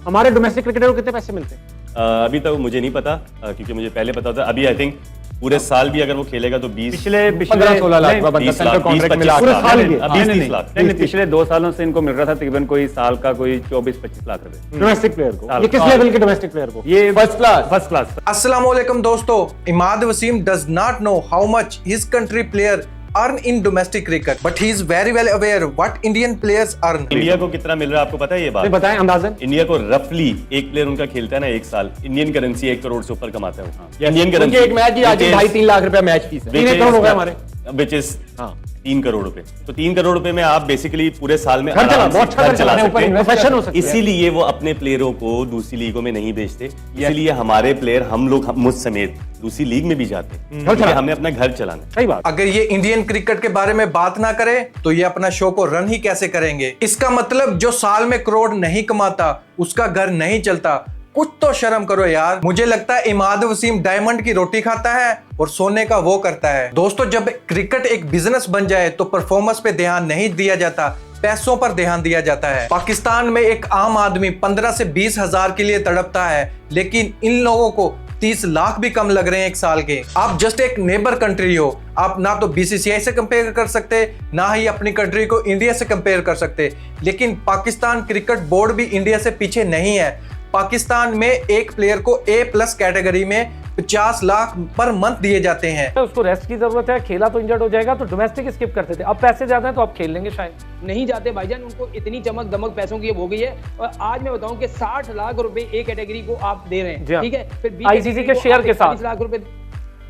हमारे domestic cricketer को कितने पैसे मिलते हैं? अभी तक मुझे नहीं पता, क्योंकि मुझे पहले पता था। अभी आई थिंक पूरे साल भी अगर वो खेलेगा तो 20 पिछले 15-16 लाख का बंदा सेंट्रल कॉन्ट्रैक्ट मिला पूरे साल के? 20-30 लाख। नहीं, पिछले 2 सालों से इनको मिल रहा था तकरीबन कोई साल का कोई 24-25 लाख रुपए डोमेस्टिक प्लेयर को? साल ये किस का। लेवल के डोमेस्टिक प्लेयर को? ये फर्स्ट क्लास। First class. अस्सलामुअलैकुम दोस्तों, Imad Wasim does not know how much his country player earn in domestic cricket, but he is very well aware what Indian players earn. India को कितना मिल रहा है आपको पता है ये नहीं बात? बताएं अंदाजन। इंडिया को रफली एक प्लेयर उनका खेलता है ना, एक साल इंडियन करेंसी 1 करोड़ से ऊपर कमाता है वो। इंडियन उनके करेंसी एक मैच की आज 2.5-3 लाख रुपया मैच फीस है। 3 करोड़ हो गए हमारे। विच इज हाँ। 3 करोड़ रुपए। तो 3 करोड़ रुपए में आप बेसिकली पूरे साल में घर चला, आराम से बहुत अच्छा घर घर चला चलाने ऊपर सकते हैं। प्रोफेशन हो सकता है। इसीलिए वो अपने प्लेयरों को दूसरी लीगों में नहीं भेजते, इसीलिए हमारे प्लेयर हम लोग मुझ समेत दूसरी लीग में भी जाते हैं, क्योंकि हमें अपना घर चलाना है। सही बात। अगर ये इंडियन क्रिकेट के बारे में बात ना करे तो ये अपना शो को रन ही कैसे करेंगे? इसका मतलब जो साल में करोड़ नहीं कमाता उसका घर नहीं चलता। कुछ तो शर्म करो यार। मुझे लगता है इमाद वसीम डायमंड की रोटी खाता है और सोने का वो करता है। दोस्तों, जब क्रिकेट एक बिजनेस बन जाए तो परफॉर्मेंस पे ध्यान नहीं दिया जाता, पैसों पर ध्यान दिया जाता है। पाकिस्तान में एक आम आदमी 15 से 20 हजार के लिए तड़पता है, लेकिन इन लोगों को 30 लाख भी कम लग रहे हैं एक साल के। आप जस्ट एक नेबर कंट्री हो, आप ना तो बीसीसीआई से कंपेयर कर सकते, ना ही अपनी कंट्री को इंडिया से कंपेयर कर सकते। लेकिन पाकिस्तान क्रिकेट बोर्ड भी इंडिया से पीछे नहीं है। पाकिस्तान में एक प्लेयर को A+ कैटेगरी में 50 लाख पर मंथ दिए जाते हैं। उसको रेस्ट की जरूरत है, खेला तो इंजर्ड हो जाएगा, तो डोमेस्टिक स्किप करते थे। अब पैसे ज्यादा हैं तो अब खेल लेंगे शायद। नहीं जाते भाईजान, उनको इतनी चमक दमक पैसों की हो गई है। और आज मैं बताऊं कि 60 लाख रुपए ए कैटेगरी को आप दे रहे हैं, ठीक है? फिर B आईसीसी के शेयर के साथ 41 लाख रुपए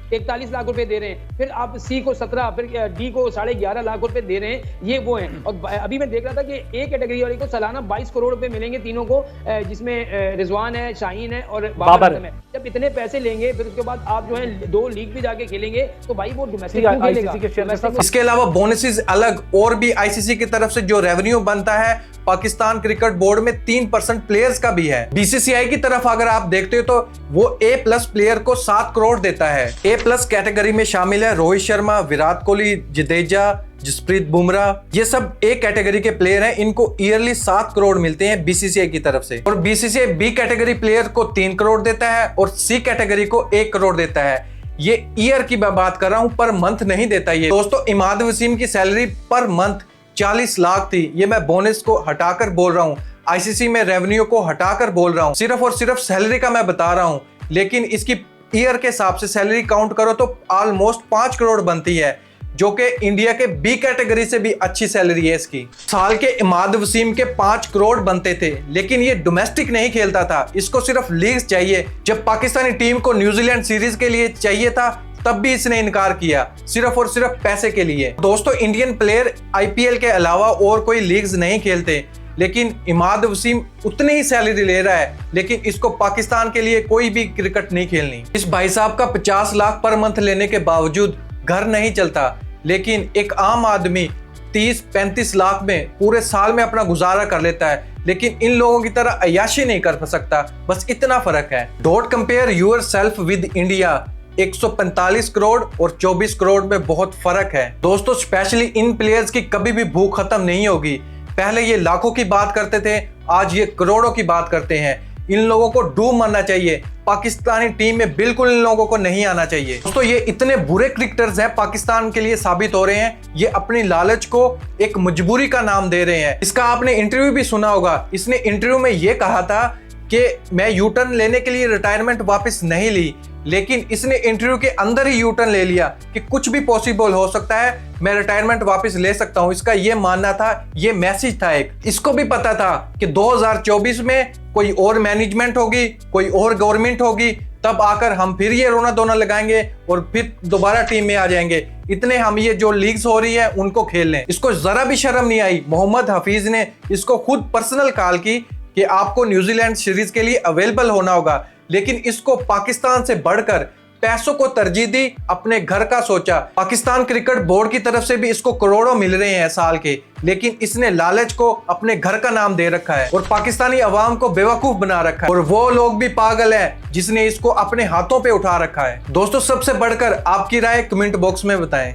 41 लाख रुपए दे रहे हैं। फिर आप सी को 17, फिर डी को 11.5 लाख रुपए दे रहे हैं। ये वो हैं। और अभी मैं देख रहा था कि ए कैटेगरी वाले को सालाना 22 करोड़ रुपए मिलेंगे तीनों को, जिसमें रिजवान है, शाहीन है और बाबर है। जब इतने पैसे लेंगे फिर उसके बाद आप जो है 2 लीग भी जाके खेलेंगे तो भाई वो डोमेस्टिक आईसीसी के शेयर के साथ। इसके अलावा बोनसेस अलग और भी आईसीसी की तरफ से जो रेवेन्यू बनता है पाकिस्तान क्रिकेट बोर्ड में 3% प्लेयर्स का भी है। बीसीसीआई की तरफ अगर आप देखते हो तो वो A+ प्लेयर को 7 करोड़ देता है। A+ कैटेगरी में शामिल है रोहित शर्मा, विराट कोहली, जडेजा, जसप्रीत बुमराह। ये सब A कैटेगरी के प्लेयर हैं, इनको ईयरली 7 करोड़ मिलते हैं बीसीसीआई की तरफ से। और बीसीसीआई B कैटेगरी प्लेयर को 3 करोड़ देता है और C कैटेगरी को 1 करोड़ देता है। ये ईयर की मैं बात कर रहा हूं, पर मंथ नहीं देता ये। दोस्तों, इमाद वसीम की सैलरी पर मंथ 40 लाख थी। ये मैं बोनस को हटाकर बोल रहा हूँ, आईसीसी में रेवेन्यू को हटाकर बोल रहा हूँ। सिर्फ और सिर्फ सैलरी का मैं बता रहा हूँ, लेकिन इसकी ईयर के हिसाब से सैलरी काउंट करो तो ऑलमोस्ट 5 करोड़ बनती है, जो कि इंडिया के B कैटेगरी से भी अच्छी सैलरी है इसकी। साल के इमाद वसीम के 5 करोड़ बनते थे, लेकिन ये डोमेस्टिक नहीं खेलता था। इसको सिर्फ लीग्स चाहिए। जब पाकिस्तानी टीम को न्यूजीलैंड सीरीज के लिए चाहिए था तब भी इसने इनकार किया, सिर्फ और सिर्फ पैसे के लिए। दोस्तों, इंडियन प्लेयर आईपीएल के अलावा और कोई लीग्स नहीं खेलते, लेकिन इमाद वसीम उतनी ही सैलरी ले रहा है, लेकिन इसको पाकिस्तान के लिए कोई भी क्रिकेट नहीं खेलनी। इस भाई साहब का 50 लाख पर मंथ लेने के बावजूद घर नहीं चलता, लेकिन एक आम आदमी 30-35 लाख में पूरे साल में अपना गुजारा कर लेता है। लेकिन इन लोगों की तरह अय्याशी नहीं कर सकता, बस इतना फर्क है। Don't compare yourself with India. 145 crore और 24 करोड़ में बहुत फर्क है। दोस्तों, स्पेशली इन प्लेयर्स की कभी भी भूख खत्म नहीं होगी। पहले ये लाखों की बात करते थे, आज ये करोड़ों की बात करते हैं। इन लोगों को डूब मरना चाहिए। पाकिस्तानी टीम में बिल्कुल इन लोगों को नहीं आना चाहिए। दोस्तों, ये इतने बुरे क्रिकेटर्स हैं, पाकिस्तान के लिए साबित हो रहे हैं। ये अपनी लालच को एक मजबूरी का नाम दे रहे हैं। इसका आपने इंटरव्यू भी सुना होगा। इसने इंटरव्यू में ये कहा था कि मैं यू टर्न लेने के लिए रिटायरमेंट वापस नहीं ली, लेकिन इसने इंटरव्यू के अंदर ही यू टर्न ले लिया कि कुछ भी पॉसिबल हो सकता है, मैं रिटायरमेंट वापस ले सकता हूं। इसका ये मानना था, ये मैसेज था एक। इसको भी पता था कि 2024 में कोई और मैनेजमेंट होगी, कोई और गवर्नमेंट होगी, तब आकर हम फिर ये रोना धोना लगाएंगे और फिर दोबारा टीम में आ जाएंगे। इतने हम ये जो लीग्स हो रही है उनको खेल लें। इसको जरा भी शर्म नहीं आई। मोहम्मद हफीज ने इसको खुद पर्सनल कॉल की कि आपको न्यूजीलैंड सीरीज के लिए अवेलेबल होना होगा, लेकिन इसको पाकिस्तान से बढ़कर पैसों को तरजीह दी, अपने घर का सोचा। पाकिस्तान क्रिकेट बोर्ड की तरफ से भी इसको करोड़ों मिल रहे हैं साल के, लेकिन इसने लालच को अपने घर का नाम दे रखा है और पाकिस्तानी अवाम को बेवकूफ बना रखा है। और वो लोग भी पागल हैं जिसने इसको अपने हाथों पे उठा रखा है। दोस्तों, सबसे बढ़कर आपकी राय कमेंट बॉक्स में बताएं।